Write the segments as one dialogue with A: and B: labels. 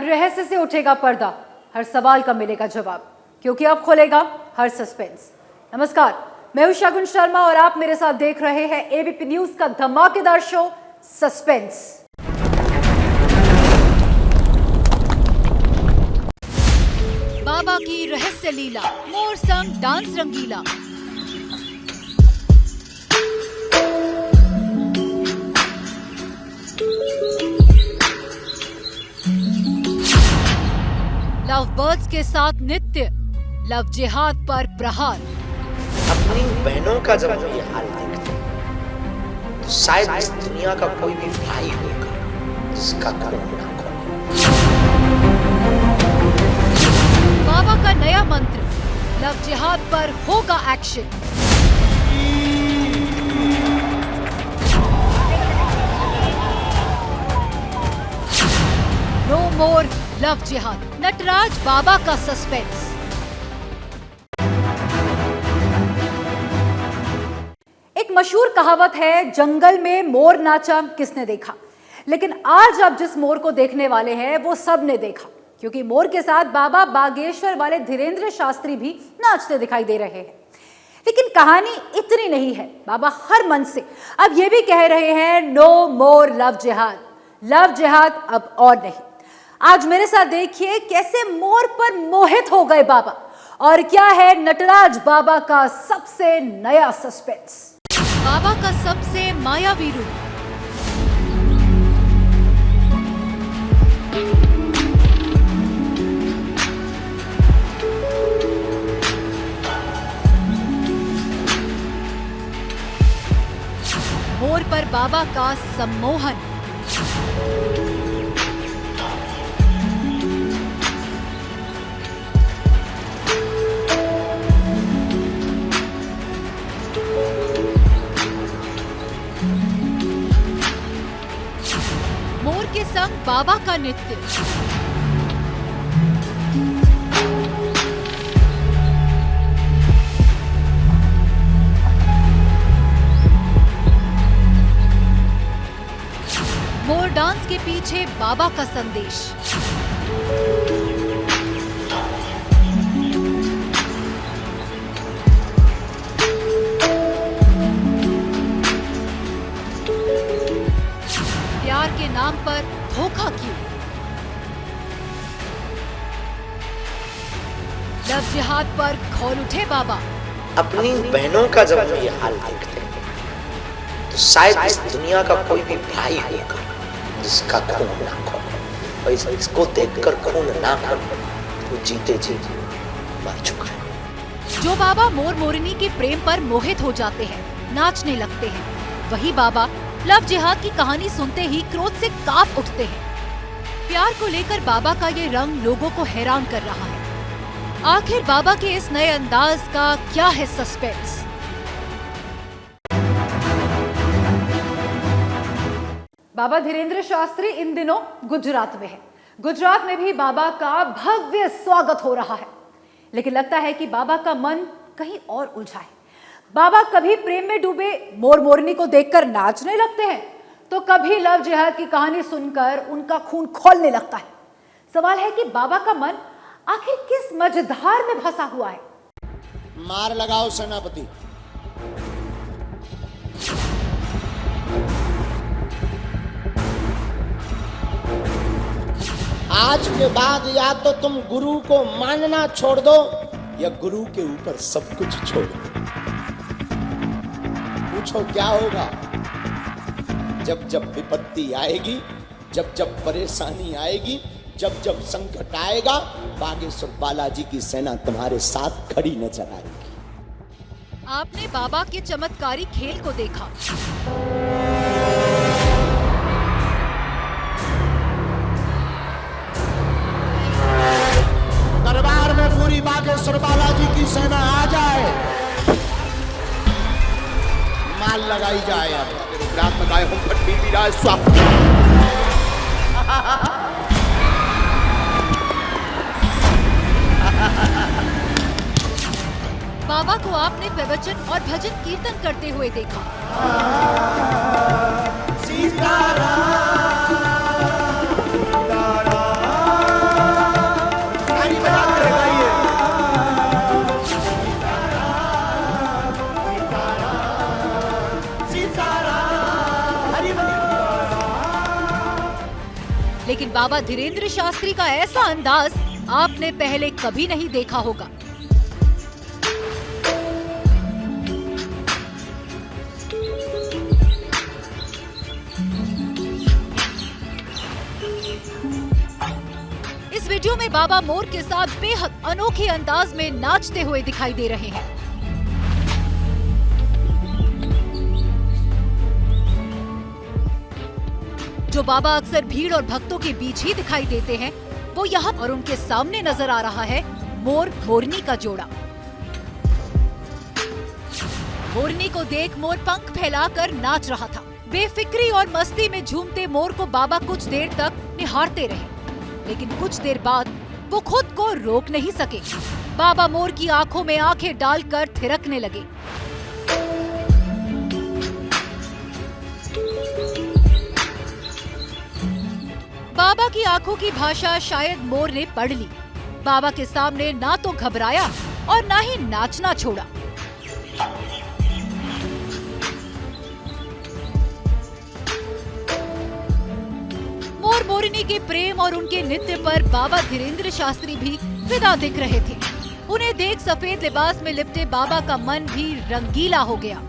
A: हर रहस्य से उठेगा पर्दा, हर सवाल का मिलेगा जवाब, क्योंकि अब खोलेगा हर सस्पेंस। नमस्कार, मैं हूं शगुन शर्मा और आप मेरे साथ देख रहे हैं एबीपी न्यूज का धमाकेदार शो सस्पेंस। बाबा की रहस्य लीला, मोर संग डांस रंगीला। लव बर्ड्स के साथ नित्य, लव जिहाद पर प्रहार।
B: अपनी बहनों का जब ये हाल देखते हैं तो शायद इस दुनिया का कोई भी भाई होगा जिसका खून ना खोले।
A: बाबा का नया मंत्र, लव जिहाद पर होगा एक्शन। नो मोर लव जिहाद, नटराज बाबा का सस्पेंस। एक मशहूर कहावत है, जंगल में मोर नाचा किसने देखा। लेकिन आज आप जिस मोर को देखने वाले हैं वो सब ने देखा, क्योंकि मोर के साथ बाबा बागेश्वर वाले धीरेन्द्र शास्त्री भी नाचते दिखाई दे रहे हैं। लेकिन कहानी इतनी नहीं है, बाबा हर मन से अब ये भी कह रहे हैं, नो मोर लव जिहाद, लव जिहाद अब और नहीं। आज मेरे साथ देखिए कैसे मोर पर मोहित हो गए बाबा, और क्या है नटराज बाबा का सबसे नया सस्पेंस। बाबा का सबसे मायावी रूप, मोर पर बाबा का सम्मोहन। मोर के संग बाबा का नृत्य। मोर डांस के पीछे बाबा का संदेश। प्यार के नाम पर धोखा क्यों? लव जिहाद पर खौल उठे बाबा।
B: अपनी बहनों का जब ये हाल देखते हैं तो शायद इस दुनिया का कोई भी भाई होगा जिसका खून ना खोले, और इसको देखकर खून ना खोले वो जीते जी मर चुका है।
A: जो बाबा मोर मोरनी के प्रेम पर मोहित हो जाते हैं, नाचने लगते हैं, वही बाबा लव जिहाद की कहानी सुनते ही क्रोध से कांप उठते हैं। प्यार को लेकर बाबा का ये रंग लोगों को हैरान कर रहा है। आखिर बाबा के इस नए अंदाज का क्या है सस्पेंस? बाबा धीरेन्द्र शास्त्री इन दिनों गुजरात में है। गुजरात में भी बाबा का भव्य स्वागत हो रहा है, लेकिन लगता है कि बाबा का मन कहीं और उलझा है। बाबा कभी प्रेम में डूबे मोर मोरनी को देखकर नाचने लगते हैं, तो कभी लव जिहाद की कहानी सुनकर उनका खून खौलने लगता है। सवाल है कि बाबा का मन आखिर किस मझधार में फंसा हुआ है।
C: मार लगाओ सेनापति। आज के बाद या तो तुम गुरु को मानना छोड़ दो या गुरु के ऊपर सब कुछ छोड़ दो। पूछो क्या होगा? जब जब विपत्ति आएगी, जब जब परेशानी आएगी, जब जब संकट आएगा, बागेश्वर बालाजी की सेना तुम्हारे साथ खड़ी नजर आएगी।
A: आपने बाबा के चमत्कारी खेल को देखा।
C: दरबार में पूरी बागेश्वर बालाजी की सेना आ जाए, माल लगाई जाए। अब रात में गाय हम भट्टी भी राज स्वागत।
A: बाबा को आपने प्रवचन और भजन कीर्तन करते हुए देखा। लेकिन बाबा धीरेन्द्र शास्त्री का ऐसा अंदाज आपने पहले कभी नहीं देखा होगा। इस वीडियो में बाबा मोर के साथ बेहद अनोखे अंदाज में नाचते हुए दिखाई दे रहे हैं। जो बाबा अक्सर भीड़ और भक्तों के बीच ही दिखाई देते हैं, वो यहाँ और उनके सामने नजर आ रहा है मोर मोरनी का जोड़ा। मोरनी को देख मोर पंख फैलाकर नाच रहा था। बेफिक्री और मस्ती में झूमते मोर को बाबा कुछ देर तक निहारते रहे, लेकिन कुछ देर बाद वो खुद को रोक नहीं सके। बाबा मोर की आंखों में आंखें डालकर थिरकने लगे। बाबा की आंखों की भाषा शायद मोर ने पढ़ ली। बाबा के सामने ना तो घबराया और ना ही नाचना छोड़ा। मोर मोरनी के प्रेम और उनके नृत्य पर बाबा धीरेन्द्र शास्त्री भी फिदा दिख रहे थे। उन्हें देख सफेद लिबास में लिपटे बाबा का मन भी रंगीला हो गया।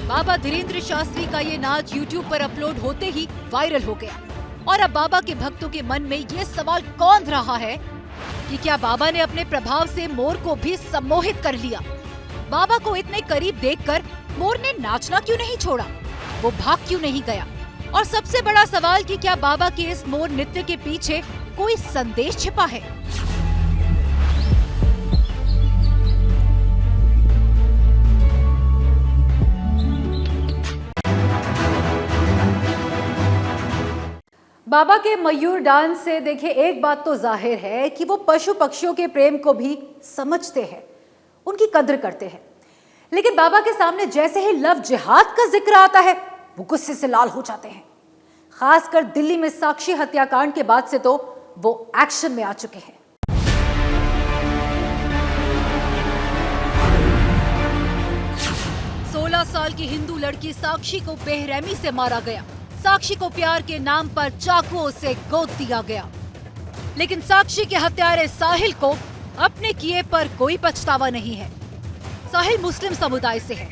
A: बाबा धीरेन्द्र शास्त्री का ये नाच YouTube पर अपलोड होते ही वायरल हो गया और अब बाबा के भक्तों के मन में ये सवाल कौंध रहा है कि क्या बाबा ने अपने प्रभाव से मोर को भी सम्मोहित कर लिया। बाबा को इतने करीब देखकर मोर ने नाचना क्यों नहीं छोड़ा, वो भाग क्यों नहीं गया? और सबसे बड़ा सवाल कि क्या बाबा के इस मोर नृत्य के पीछे कोई संदेश छिपा है? बाबा के मयूर डांस से देखिए एक बात तो जाहिर है कि वो पशु पक्षियों के प्रेम को भी समझते हैं, उनकी कद्र करते हैं। लेकिन बाबा के सामने जैसे ही लव जिहाद का जिक्र आता है, वो गुस्से से लाल हो जाते हैं। खासकर दिल्ली में साक्षी हत्याकांड के बाद से तो वो एक्शन में आ चुके हैं। सोलह साल की हिंदू लड़की साक्षी को बेरहमी से मारा गया। साक्षी को प्यार के नाम पर चाकुओं से गोद दिया गया, लेकिन साक्षी के हत्यारे साहिल को अपने किए पर कोई पछतावा नहीं है। साहिल मुस्लिम समुदाय से है।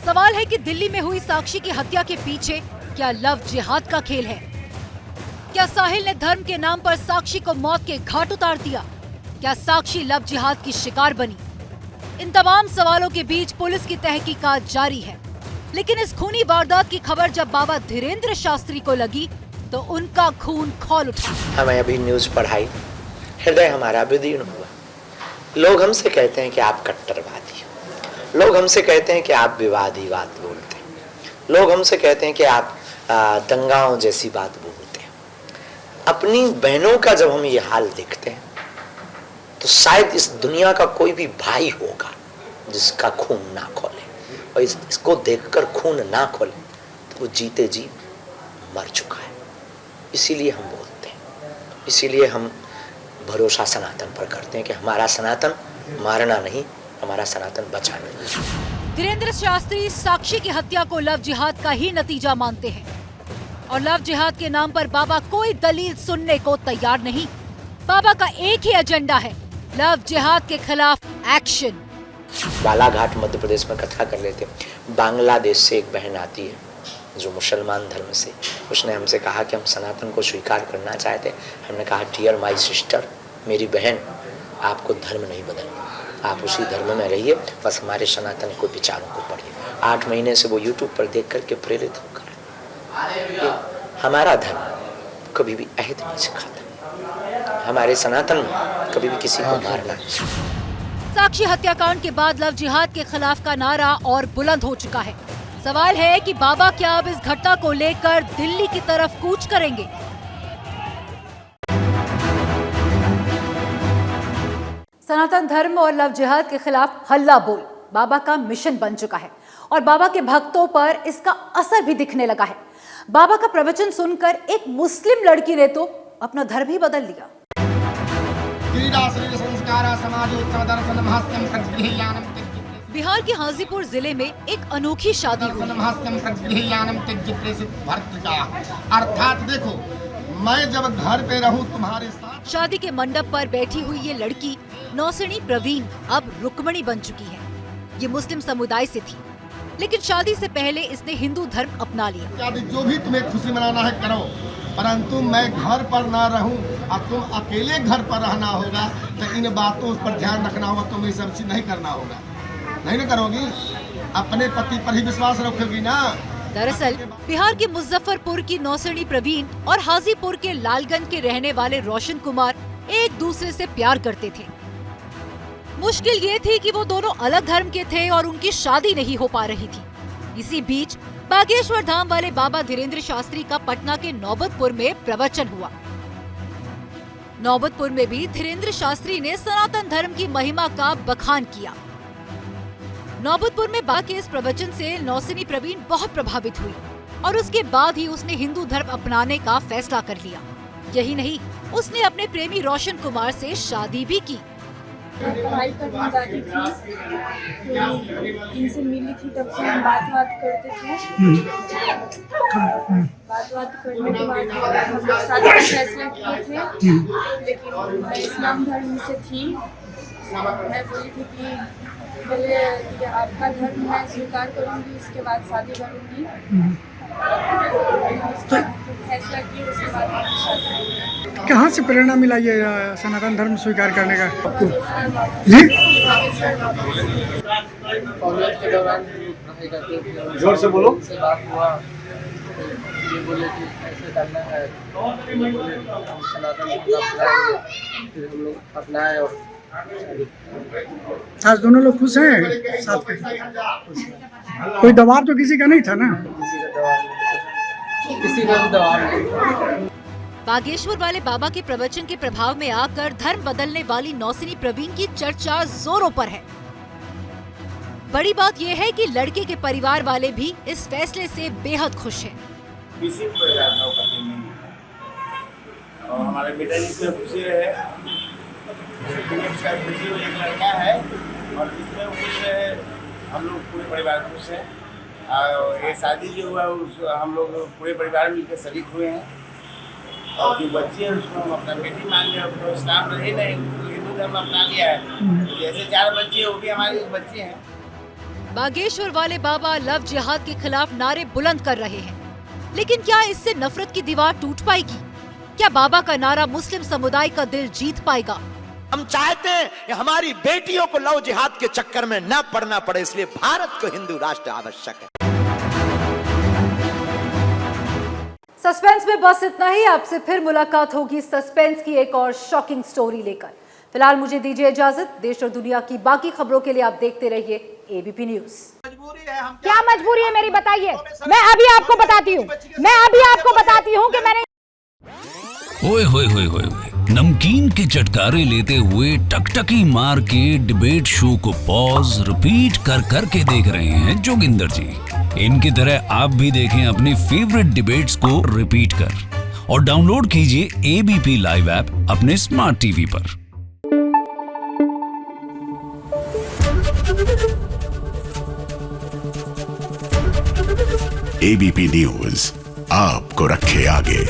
A: सवाल है कि दिल्ली में हुई साक्षी की हत्या के पीछे क्या लव जिहाद का खेल है? क्या साहिल ने धर्म के नाम पर साक्षी को मौत के घाट उतार दिया? क्या साक्षी लव जिहाद की शिकार बनी? इन तमाम सवालों के बीच पुलिस की तहकीकात जारी है, लेकिन इस खूनी वारदात की खबर जब बाबा धीरेन्द्र शास्त्री को लगी तो उनका खून खौल उठा।
B: हमें अभी न्यूज पढ़ाई, हृदय हमारा विदीर्ण हुआ। लोग हमसे कहते हैं कि आप कट्टरवादी हो, लोग हमसे कहते हैं कि आप विवादी बात बोलते हैं, लोग हमसे कहते हैं कि आप दंगाओं जैसी बात बोलते हैं। अपनी बहनों का जब हम ये हाल देखते हैं तो शायद इस दुनिया का कोई भी भाई होगा जिसका खून ना खोले, और इसको देखकर खून ना खोले तो वो जीते जी मर चुका है। इसीलिए हम बोलते हैं, इसीलिए हम भरोसा सनातन पर करते हैं कि हमारा सनातन मारना नहीं, हमारा सनातन बचाना नहीं।
A: धीरेन्द्र शास्त्री साक्षी की हत्या को लव जिहाद का ही नतीजा मानते हैं और लव जिहाद के नाम पर बाबा कोई दलील सुनने को तैयार नहीं। बाबा का एक ही एजेंडा है, लव जिहाद के खिलाफ एक्शन।
B: बालाघाट मध्य प्रदेश में कथा कर लेते, बांग्लादेश से एक बहन आती है जो मुसलमान धर्म से, उसने हमसे कहा कि हम सनातन को स्वीकार करना चाहते। हमने कहा डियर माय सिस्टर, मेरी बहन, आपको धर्म नहीं बदलना, आप उसी धर्म में रहिए, बस हमारे सनातन को विचारों को पढ़िए। 8 महीने से वो यूट्यूब पर देख करके प्रेरित होकर, हमारा धर्म कभी भी अहित नहीं सिखाता, हमारे सनातन में कभी भी किसी को मारना नहीं।
A: साक्षी हत्याकांड के बाद लव जिहाद के खिलाफ का नारा और बुलंद हो चुका है। सवाल है कि बाबा क्या अब इस घटना को लेकर दिल्ली की तरफ कूच करेंगे? सनातन धर्म और लव जिहाद के खिलाफ हल्ला बोल बाबा का मिशन बन चुका है और बाबा के भक्तों पर इसका असर भी दिखने लगा है। बाबा का प्रवचन सुनकर एक मुस्लिम लड़की ने तो अपना धर्म ही बदल लिया। बिहार के हाजीपुर जिले में एक अनोखी शादी हुई।
D: अर्थात देखो, मैं जब घर पे रहूं तुम्हारे साथ।
A: शादी के मंडप पर बैठी हुई ये लड़की नौसणी प्रवीण अब रुक्मणी बन चुकी है। ये मुस्लिम समुदाय से थी, लेकिन शादी से पहले इसने हिंदू धर्म अपना लिया।
D: शादी जो भी तुम्हें खुशी मनाना है करो, परंतु मैं घर पर ना रहूं और तुम अकेले घर पर रहना होगा, तो इन बातों पर ध्यान रखना होगा। तुम ये सब चीज नहीं करना होगा, नहीं ना करोगी? अपने पति पर ही विश्वास रखोगी ना।
A: दरअसल बिहार के मुजफ्फरपुर की नौसणी प्रवीण और हाजीपुर के लालगंज के रहने वाले रोशन कुमार एक दूसरे से प्यार करते थे। मुश्किल ये थी कि वो दोनों अलग धर्म के थे और उनकी शादी नहीं हो पा रही थी। इसी बीच बागेश्वर धाम वाले बाबा धीरेन्द्र शास्त्री का पटना के नौबतपुर में प्रवचन हुआ। नौबतपुर में भी धीरेन्द्र शास्त्री ने सनातन धर्म की महिमा का बखान किया। नौबतपुर में बाबा के इस प्रवचन से नौसनी प्रवीण बहुत प्रभावित हुई और उसके बाद ही उसने हिंदू धर्म अपनाने का फैसला कर लिया। यही नहीं, उसने अपने प्रेमी रोशन कुमार से शादी भी की।
E: पढ़ाई करने जाती थी, तो इनसे मिली थी, तब से हम बात करते थे। बात करने के बाद हम लोग शादी का फैसला किए थे, लेकिन मैं इस्लाम धर्म से थी। मैं बोली थी कि पहले आपका धर्म मैं स्वीकार करूंगी, उसके बाद शादी करूंगी। फैसला किया, उसके बाद शादी।
F: कहाँ से प्रेरणा मिला ये सनातन धर्म स्वीकार करने का? जी,
G: कॉलेज के दौरान पढ़ाई करते थे,
F: जोर से बोलो।
G: से बात हुआ, ये बोले कि ऐसे करना है, बोले हम सनातन धर्म अपनाएंगे, फिर हम लोग अपनाए और
F: आज दोनों लोग खुश हैं साथ में? कोई दबाव तो किसी का नहीं था ना?
G: किसी का भी दबाव नहीं।
A: बागेश्वर वाले बाबा के प्रवचन के प्रभाव में आकर धर्म बदलने वाली नौसनी प्रवीण की चर्चा जोरों पर है। बड़ी बात यह है कि लड़के के परिवार वाले भी इस फैसले से बेहद खुश हैं।
H: किसी को पति नहीं, और हमारे बेटा जी से खुशी रहे। उसका खुशी एक लड़का है और इसमें खुश है, हम लोग पूरे परिवार खुश हैं। और ये शादी जो हुआ हम लोग पूरे परिवार मिलकर शरीक हुए हैं। और जो बच्ची है उसको हम अपना बेटी मान लिया, तो इस्लाम रहे नहीं, हिंदू धर्म अपना लिया है। तो जैसे 4 बच्चे वो भी हमारे एक बच्चे हैं।
A: बागेश्वर वाले बाबा लव जिहाद के खिलाफ नारे बुलंद कर रहे हैं, लेकिन क्या इससे नफरत की दीवार टूट पाएगी? क्या बाबा का नारा मुस्लिम समुदाय का दिल जीत पाएगा?
C: हम चाहते हैं कि हमारी बेटियों को लव जिहाद के चक्कर में न पड़ना पड़े, इसलिए भारत को हिंदू राष्ट्र आवश्यक है।
A: सस्पेंस में बस इतना ही। आपसे फिर मुलाकात होगी सस्पेंस की एक और शॉकिंग स्टोरी लेकर। फिलहाल मुझे दीजिए इजाजत। देश और दुनिया की बाकी खबरों के लिए आप देखते रहिए एबीपी न्यूज।
I: क्या मजबूरी है मेरी, बताइए। मैं अभी आपको बताती हूँ कि मैंने
J: ओए होए होए होए नमकीन के चटकारे लेते हुए टकटकी मार के डिबेट शो को पॉज रिपीट कर करके देख रहे हैं जोगिंदर जी। इनकी तरह आप भी देखें अपनी फेवरेट डिबेट्स को रिपीट कर और डाउनलोड कीजिए एबीपी लाइव ऐप अपने स्मार्ट टीवी पर।
K: एबीपी न्यूज आपको रखे आगे।